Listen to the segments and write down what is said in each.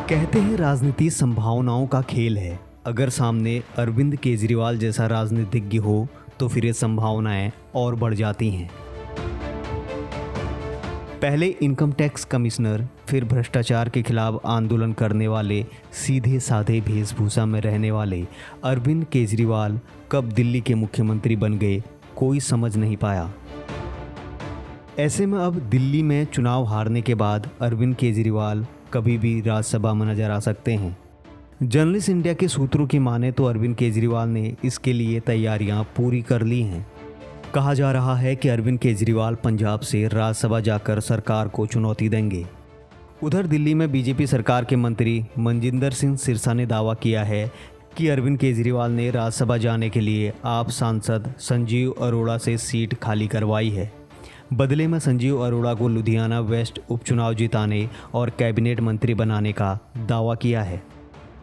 कहते हैं राजनीति संभावनाओं का खेल है। अगर सामने अरविंद केजरीवाल जैसा राजनीतिज्ञ हो तो फिर ये संभावनाएं और बढ़ जाती हैं। पहले इनकम टैक्स कमिश्नर, फिर भ्रष्टाचार के खिलाफ आंदोलन करने वाले सीधे साधे वेशभूषा में रहने वाले अरविंद केजरीवाल कब दिल्ली के मुख्यमंत्री बन गए, कोई समझ नहीं पाया। ऐसे में अब दिल्ली में चुनाव हारने के बाद अरविंद केजरीवाल कभी भी राज्यसभा में नजर आ सकते हैं। जर्नलिस्ट इंडिया के सूत्रों की माने तो अरविंद केजरीवाल ने इसके लिए तैयारियां पूरी कर ली हैं। कहा जा रहा है कि अरविंद केजरीवाल पंजाब से राज्यसभा जाकर सरकार को चुनौती देंगे। उधर दिल्ली में बीजेपी सरकार के मंत्री मनजिंदर सिंह सिरसा ने दावा किया है कि अरविंद केजरीवाल ने राज्यसभा जाने के लिए आप सांसद संजीव अरोड़ा से सीट खाली करवाई है। बदले में संजीव अरोड़ा को लुधियाना वेस्ट उपचुनाव जिताने और कैबिनेट मंत्री बनाने का दावा किया है।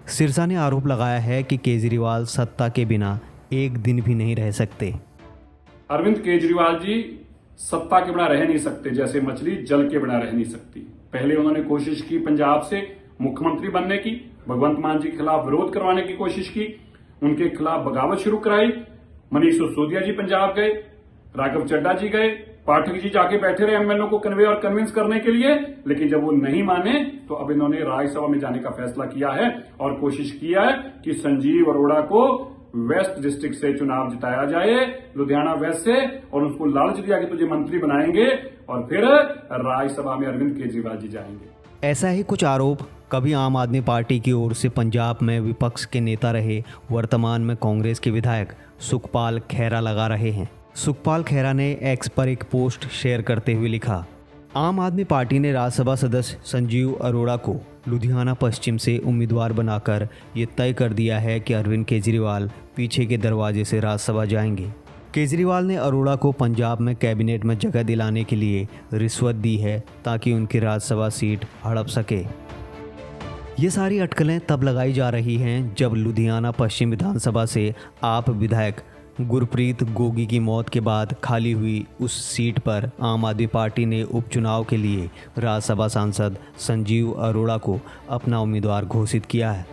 सिरसा ने आरोप लगाया है कि केजरीवाल सत्ता के बिना एक दिन भी नहीं रह सकते। अरविंद केजरीवाल जी सत्ता के बिना रह नहीं सकते, जैसे मछली जल के बिना रह नहीं सकती। पहले उन्होंने कोशिश की पंजाब से मुख्यमंत्री बनने की, भगवंत मान जी के खिलाफ विरोध करवाने की कोशिश की, उनके खिलाफ बगावत शुरू कराई। मनीष सिसोदिया जी पंजाब गए, राघव चड्ढा जी गए, पाठक जी जाके बैठे रहे एमएलए को कन्वे और कन्विंस करने के लिए, लेकिन जब वो नहीं माने तो अब इन्होंने राज्यसभा में जाने का फैसला किया है और कोशिश किया है कि संजीव अरोड़ा को वेस्ट डिस्ट्रिक्ट से चुनाव जिताया जाए, लुधियाना वेस्ट से, और उसको लालच दिया कि तुझे मंत्री बनाएंगे और फिर राज्यसभा में अरविंद केजरीवाल जी जाएंगे। ऐसा ही कुछ आरोप कभी आम आदमी पार्टी की ओर से पंजाब में विपक्ष के नेता रहे वर्तमान में कांग्रेस के विधायक सुखपाल खैरा लगा रहे हैं। सुखपाल खैरा ने एक्स पर एक पोस्ट शेयर करते हुए लिखा, आम आदमी पार्टी ने राज्यसभा सदस्य संजीव अरोड़ा को लुधियाना पश्चिम से उम्मीदवार बनाकर ये तय कर दिया है कि अरविंद केजरीवाल पीछे के दरवाजे से राज्यसभा जाएंगे। केजरीवाल ने अरोड़ा को पंजाब में कैबिनेट में जगह दिलाने के लिए रिश्वत दी है ताकि उनकी राज्यसभा सीट हड़प सके। ये सारी अटकलें तब लगाई जा रही हैं जब लुधियाना पश्चिम विधानसभा से आप विधायक गुरप्रीत गोगी की मौत के बाद खाली हुई उस सीट पर आम आदमी पार्टी ने उपचुनाव के लिए राज्यसभा सांसद संजीव अरोड़ा को अपना उम्मीदवार घोषित किया है।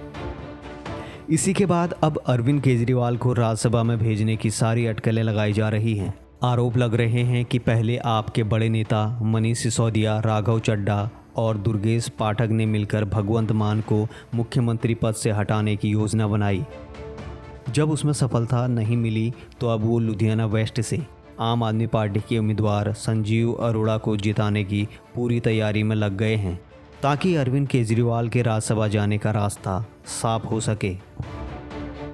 इसी के बाद अब अरविंद केजरीवाल को राज्यसभा में भेजने की सारी अटकलें लगाई जा रही हैं। आरोप लग रहे हैं कि पहले आपके बड़े नेता मनीष सिसोदिया, राघव चड्ढा और दुर्गेश पाठक ने मिलकर भगवंत मान को मुख्यमंत्री पद से हटाने की योजना बनाई। जब उसमें सफलता नहीं मिली तो अब वो लुधियाना वेस्ट से आम आदमी पार्टी के उम्मीदवार संजीव अरोड़ा को जिताने की पूरी तैयारी में लग गए हैं ताकि अरविंद केजरीवाल के राज्यसभा जाने का रास्ता साफ हो सके।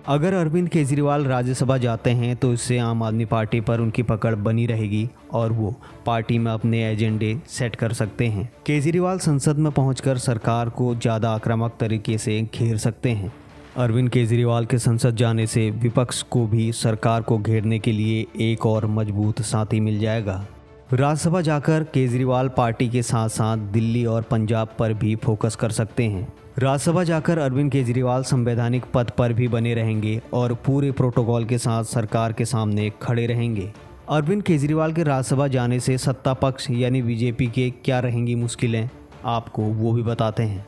अगर अरविंद केजरीवाल राज्यसभा जाते हैं तो इससे आम आदमी पार्टी पर उनकी पकड़ बनी रहेगी और वो पार्टी में अपने एजेंडे सेट कर सकते हैं। केजरीवाल संसद में पहुंचकर सरकार को ज़्यादा आक्रामक तरीके से घेर सकते हैं। अरविंद केजरीवाल के संसद जाने से विपक्ष को भी सरकार को घेरने के लिए एक और मजबूत साथी मिल जाएगा। राज्यसभा जाकर केजरीवाल पार्टी के साथ साथ दिल्ली और पंजाब पर भी फोकस कर सकते हैं। राज्यसभा जाकर अरविंद केजरीवाल संवैधानिक पद पर भी बने रहेंगे और पूरे प्रोटोकॉल के साथ सरकार के सामने खड़े रहेंगे। अरविंद केजरीवाल के राज्यसभा जाने से सत्ता पक्ष यानी बीजेपी के क्या रहेंगी मुश्किलें, आपको वो भी बताते हैं।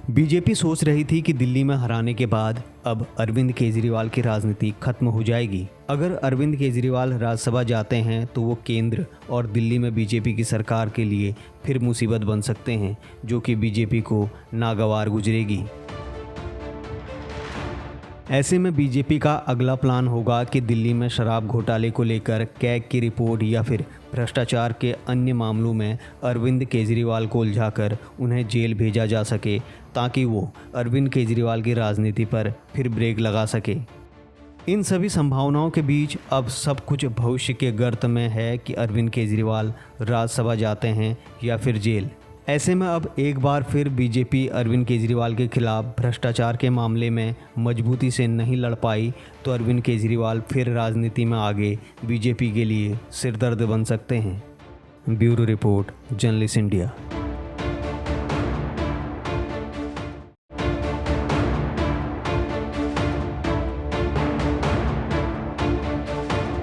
बीजेपी सोच रही थी कि दिल्ली में हराने के बाद अब अरविंद केजरीवाल की राजनीति खत्म हो जाएगी। अगर अरविंद केजरीवाल राज्यसभा जाते हैं तो वो केंद्र और दिल्ली में बीजेपी की सरकार के लिए फिर मुसीबत बन सकते हैं, जो कि बीजेपी को नागवार गुजरेगी। ऐसे में बीजेपी का अगला प्लान होगा कि दिल्ली में शराब घोटाले को लेकर कैग की रिपोर्ट या फिर भ्रष्टाचार के अन्य मामलों में अरविंद केजरीवाल को उलझाकर उन्हें जेल भेजा जा सके ताकि वो अरविंद केजरीवाल की राजनीति पर फिर ब्रेक लगा सके। इन सभी संभावनाओं के बीच अब सब कुछ भविष्य के गर्त में है कि अरविंद केजरीवाल राज्यसभा जाते हैं या फिर जेल। ऐसे में अब एक बार फिर बीजेपी अरविंद केजरीवाल के खिलाफ भ्रष्टाचार के मामले में मजबूती से नहीं लड़ पाई तो अरविंद केजरीवाल फिर राजनीति में आगे बीजेपी के लिए सिरदर्द बन सकते हैं। Bureau report, journalist India.